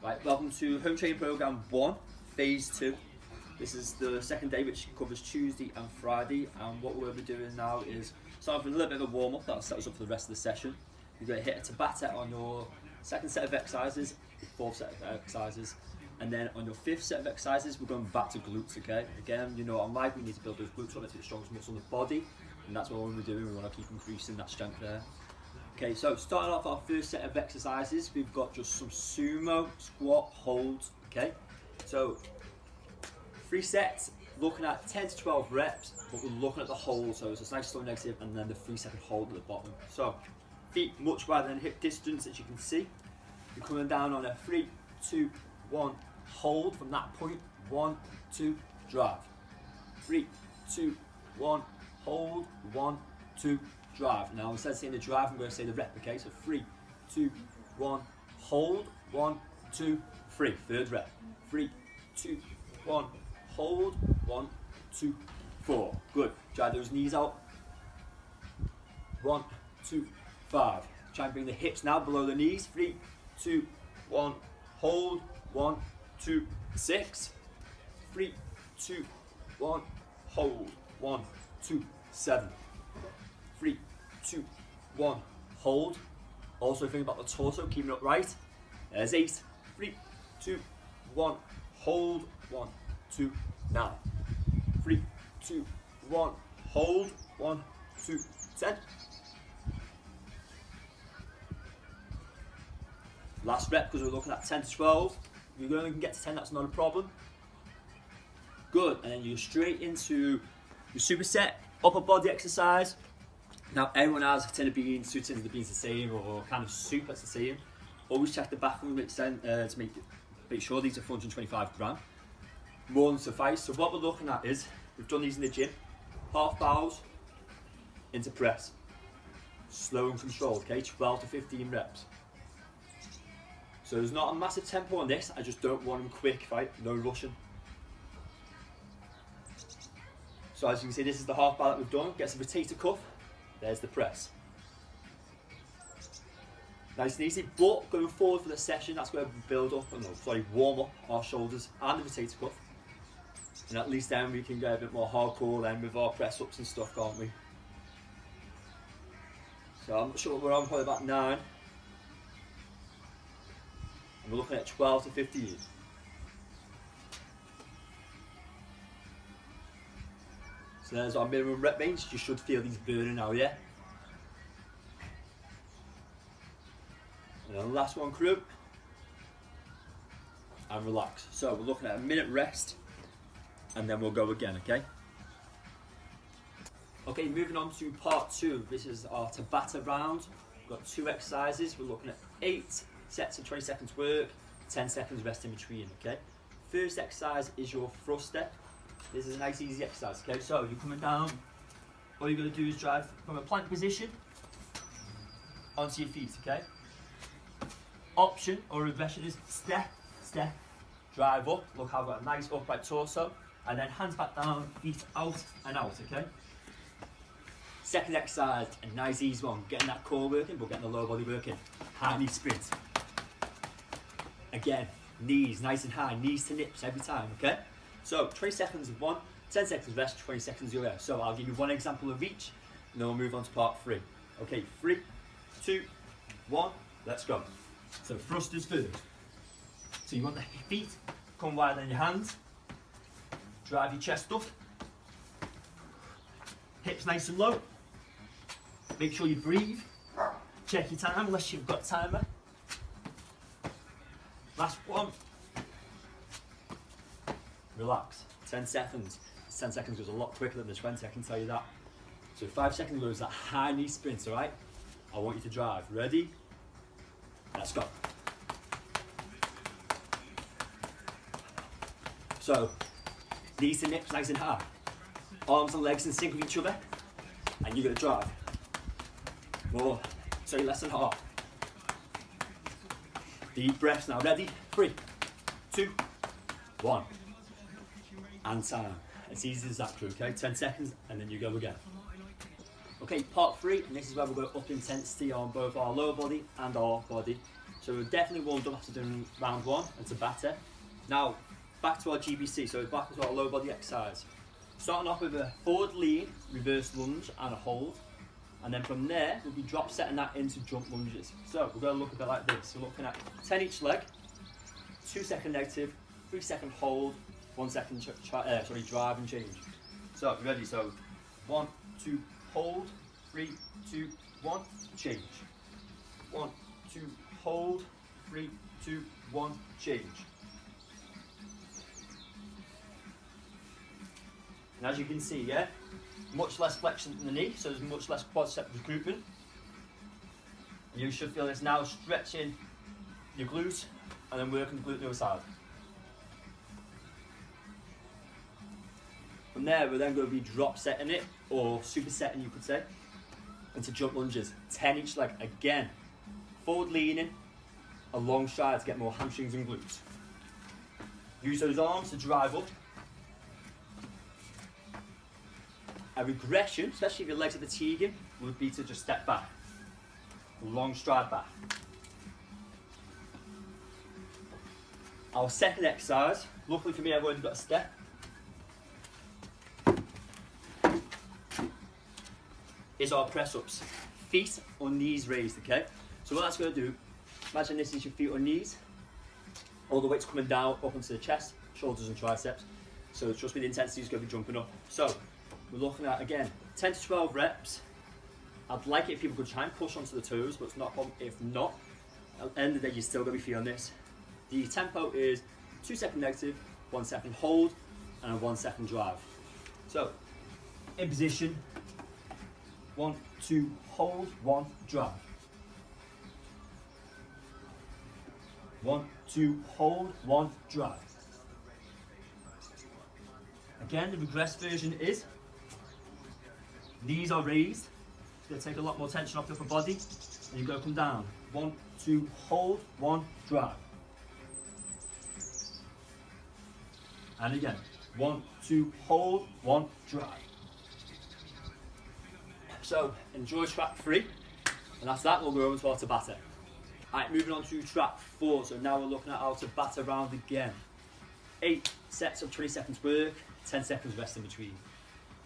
Right, welcome to Home Training Program 1, Phase 2. This is the second day, which covers Tuesday and Friday, and what we'll be doing now is starting with a little bit of a warm-up that'll set us up for the rest of the session. You're going to hit a Tabata on your second set of exercises, fourth set of exercises, and then on your fifth set of exercises, we're going back to glutes, okay? Again, you know what I'm like, we need to build those glutes up into the strongest muscle in the body, and that's what we're doing. We want to keep increasing that strength there. Okay, so starting off our first set of exercises, we've got just some sumo squat holds, okay? So, 3 sets, looking at 10 to 12 reps, but we're looking at the hold, so it's a nice slow negative, and then the 3-second hold at the bottom. So, feet much wider than hip distance, as you can see. You're coming down on a 3, 2, 1, hold from that point, 1, 2, drive. 3, 2, 1, hold, 1, 2, drive. Now instead of saying the drive, I'm going to say the rep, okay? So 3, 2, 1, hold, 1, 2, 3. Third rep. 3, 2, 1, hold, 1, 2, 4. Good. Drive those knees out. 1, 2, 5. Try and bring the hips now below the knees. 3, 2, 1, hold, 1, 2, 6. 3, 2, 1, hold, 1, 2, 7. 3, 2, 1, hold. Also think about the torso, keeping it upright. There's 8. 3, 2, 1, hold, 1, 2, 9. 3, 2, 1, hold, 1, 2, 10. Last rep, because we're looking at 10 to 12. If you only can get to 10, that's not a problem. Good, and then you're straight into your superset upper body exercise. Now everyone has a tin of beans, 2 tins of the beans the same, or kind of soup that's the same. Always check the bathroom to make sure these are 425 gram. More than suffice. So what we're looking at is, we've done these in the gym, half bows into press. Slow and controlled, okay, 12 to 15 reps. So there's not a massive tempo on this, I just don't want them quick, right, no rushing. So as you can see, this is the half bar that we've done, gets a rotator cuff. There's the press. Nice and easy, but going forward for the session, that's where we build up, warm up our shoulders and the rotator cuff. And at least then we can get a bit more hardcore then with our press ups and stuff, can't we? So I'm not sure what we're on, probably about 9. And we're looking at 12 to 15. So there's our minimum rep range. You should feel these burning now, yeah? And then the last one, crew. And relax. So we're looking at a minute rest, and then we'll go again, okay? Okay, moving on to part 2. This is our Tabata round. We've got 2 exercises. We're looking at 8 sets of 20 seconds work, 10 seconds rest in between, okay? First exercise is your thruster. This is a nice easy exercise, okay? So you're coming down, all you're going to do is drive from a plank position onto your feet, okay? Option or regression is step, step, drive up. Look, I've got a nice upright torso, and then hands back down, feet out and out, okay? Second exercise, a nice easy one, getting that core working, but getting the lower body working. High knee sprint. Again, knees nice and high, knees to nips every time, okay? So 20 seconds of one, 10 seconds rest, 20 seconds of the other. So I'll give you one example of each, and then we'll move on to part 3. Okay, 3, 2, 1, let's go. So thrusters first. So you want the feet come wider than your hands. Drive your chest up. Hips nice and low. Make sure you breathe. Check your time unless you've got a timer. Last one. Relax. 10 seconds. 10 seconds goes a lot quicker than the 20, I can tell you that. So 5 seconds goes that high knee sprint, alright? I want you to drive. Ready? Let's go. So, knees to nips nice and high. Arms and legs in sync with each other. And you're going to drive. More. Sorry, less than half. Deep breaths now. Ready? 3, 2, 1. And time. It's easy as that, crew, okay? 10 seconds, and then you go again. Okay, part 3, and this is where we're going to up intensity on both our lower body and our body. So we're definitely warmed up after doing round 1 and Tabata. Now, back to our GBC, so back to our low body exercise. Starting off with a forward lean, reverse lunge and a hold. And then from there, we'll be drop setting that into jump lunges. So we're going to look a bit like this. We're looking at 10 each leg, 2 second negative, 3 second hold, 1 second drive and change. So you ready? So 1, 2, hold, 3, 2, 1, change. 1, 2, hold, 3, 2, 1, change. And as you can see, yeah, much less flexion in the knee, so there's much less quadriceps grouping. You should feel this now stretching your glute and then working the glute on the other side. From there, we're then going to be drop setting it, or super setting you could say, into jump lunges. 10 each leg, again. Forward leaning, a long stride to get more hamstrings and glutes. Use those arms to drive up. A regression, especially if your legs are fatiguing, would be to just step back. A long stride back. Our second exercise, luckily for me I've already got a step, is our press ups. Feet or knees raised, okay? So what that's going to do, imagine this is your feet or knees, all the weight's coming down up onto the chest, shoulders and triceps. So trust me, the intensity is going to be jumping up. So we're looking at, again, 10 to 12 reps. I'd like it if people could try and push onto the toes, but it's not a problem if not. At the end of the day, you're still going to be feeling this. The tempo is 2 second negative, 1 second hold, and a 1 second drive. So, in position, 1, 2, hold, 1, drive. 1, 2, hold, 1, drive. Again, the regress version is knees are raised. It's going to take a lot more tension off the upper body. And you're going to come down. 1, 2, hold, 1, drive. And again, 1, 2, hold, 1, drive. So, enjoy track 3. And after that, we'll go over to our Tabata. Alright, moving on to track 4. So now we're looking at our Tabata round again. 8 sets of 20 seconds work, 10 seconds rest in between.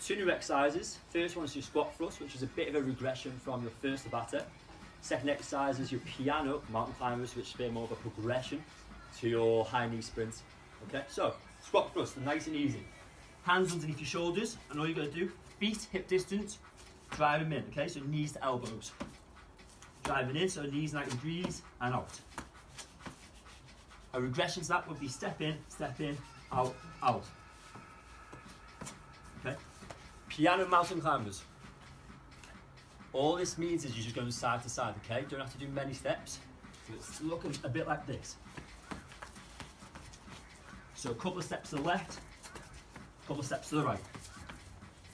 2 new exercises. First one is your squat thrust, which is a bit of a regression from your first Tabata. Second exercise is your piano mountain climbers, which is a bit more of a progression to your high knee sprints. Okay, so squat thrust, nice and easy. Hands underneath your shoulders, and all you're going to do, feet hip distance, drive them in. Okay, so knees to elbows. Driving in, so knees 90 degrees and out. A regression to that would be step in, out, out. Okay. Piano mountain climbers. All this means is you're just going side to side, okay? You don't have to do many steps. So it's looking a bit like this. So a couple of steps to the left, a couple of steps to the right.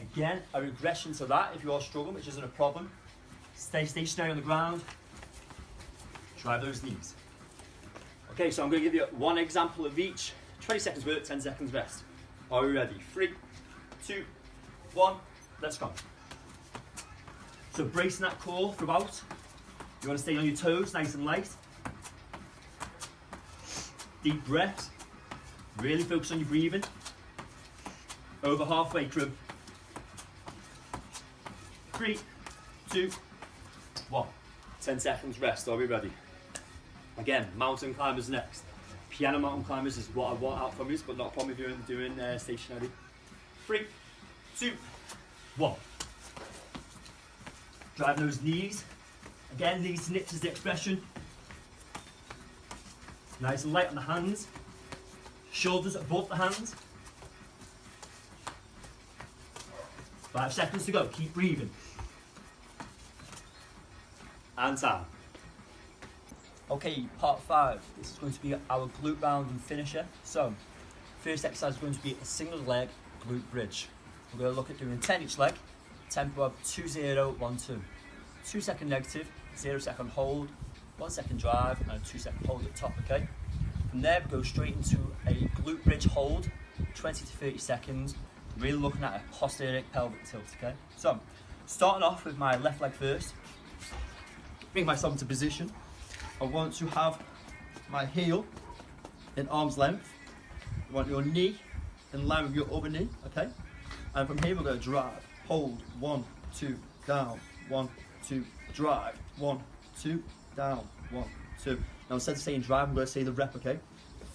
Again, a regression to that if you are struggling, which isn't a problem. Stay stationary on the ground. Drive those knees. Okay, so I'm going to give you one example of each. 20 seconds work, 10 seconds rest. Are we ready? 3, 2, 1, let's go. So bracing that core throughout. You want to stay on your toes, nice and light. Deep breaths. Really focus on your breathing. Over halfway, crew. 3, 2, 1. 10 seconds rest. Are we ready? Again, mountain climbers next. Piano mountain climbers is what I want out from you, but not a problem if you're doing stationary. 3, 2, 1. Drive those knees. Again, knees to nips is the expression. Nice and light on the hands. Shoulders above the hands. 5 seconds to go. Keep breathing. And time. Okay, part 5. This is going to be our glute round and finisher. So, first exercise is going to be a single leg glute bridge. We're going to look at doing 10 each leg, tempo of 2, 0, 1, 2. 2 second negative, 0 second hold, 1 second drive, and a 2 second hold at the top, okay? From there, we go straight into a glute bridge hold, 20 to 30 seconds, really looking at a posterior pelvic tilt, okay? So, starting off with my left leg first, bring myself into position. I want to have my heel in arm's length. I want your knee in line with your other knee, okay? And from here we're going to drive, hold, 1, 2, down, 1, 2, drive, 1, 2, down, 1, 2. Now instead of saying drive, I'm going to say the rep, okay?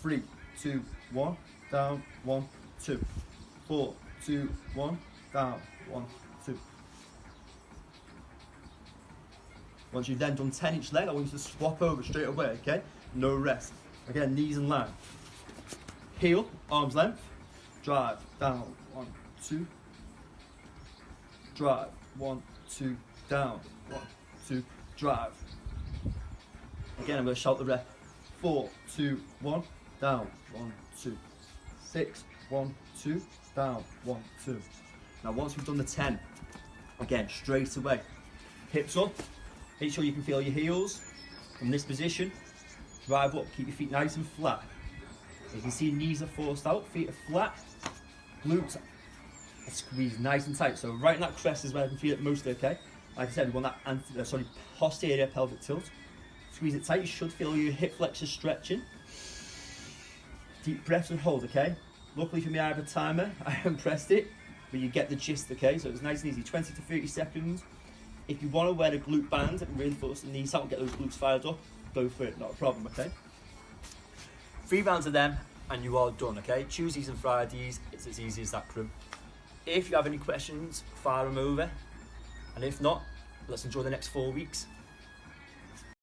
3, 2, 1, down, 1, 2. 4, 2, 1, down, 1, 2. Once you've then done 10 each leg, I want you to swap over straight away, okay? No rest. Again, knees in line. Heel, arm's length, drive, down, 1, 2. Drive, 1, 2, down, 1, 2, drive. Again, I'm going to shout the rep. 4, 2, 1, down, 1, 2. 6, 1, 2, down, 1, 2. Now once we've done the 10, again, straight away, hips up, make sure you can feel your heels from this position, drive up, keep your feet nice and flat. You can see knees are forced out, feet are flat, glutes are squeezed nice and tight. So right in that crest is where I can feel it mostly, okay? Like I said, we want that posterior pelvic tilt. Squeeze it tight, you should feel your hip flexors stretching. Deep breaths and hold, okay? Luckily for me, I have a timer. I haven't pressed it, but you get the gist, okay? So it's nice and easy, 20 to 30 seconds. If you want to wear a glute band and really force the knees out and get those glutes fired up, go for it, not a problem, okay? 3 rounds of them and you are done, okay? Tuesdays and Fridays, it's as easy as that, crew. If you have any questions, fire them over. And if not, let's enjoy the next 4 weeks.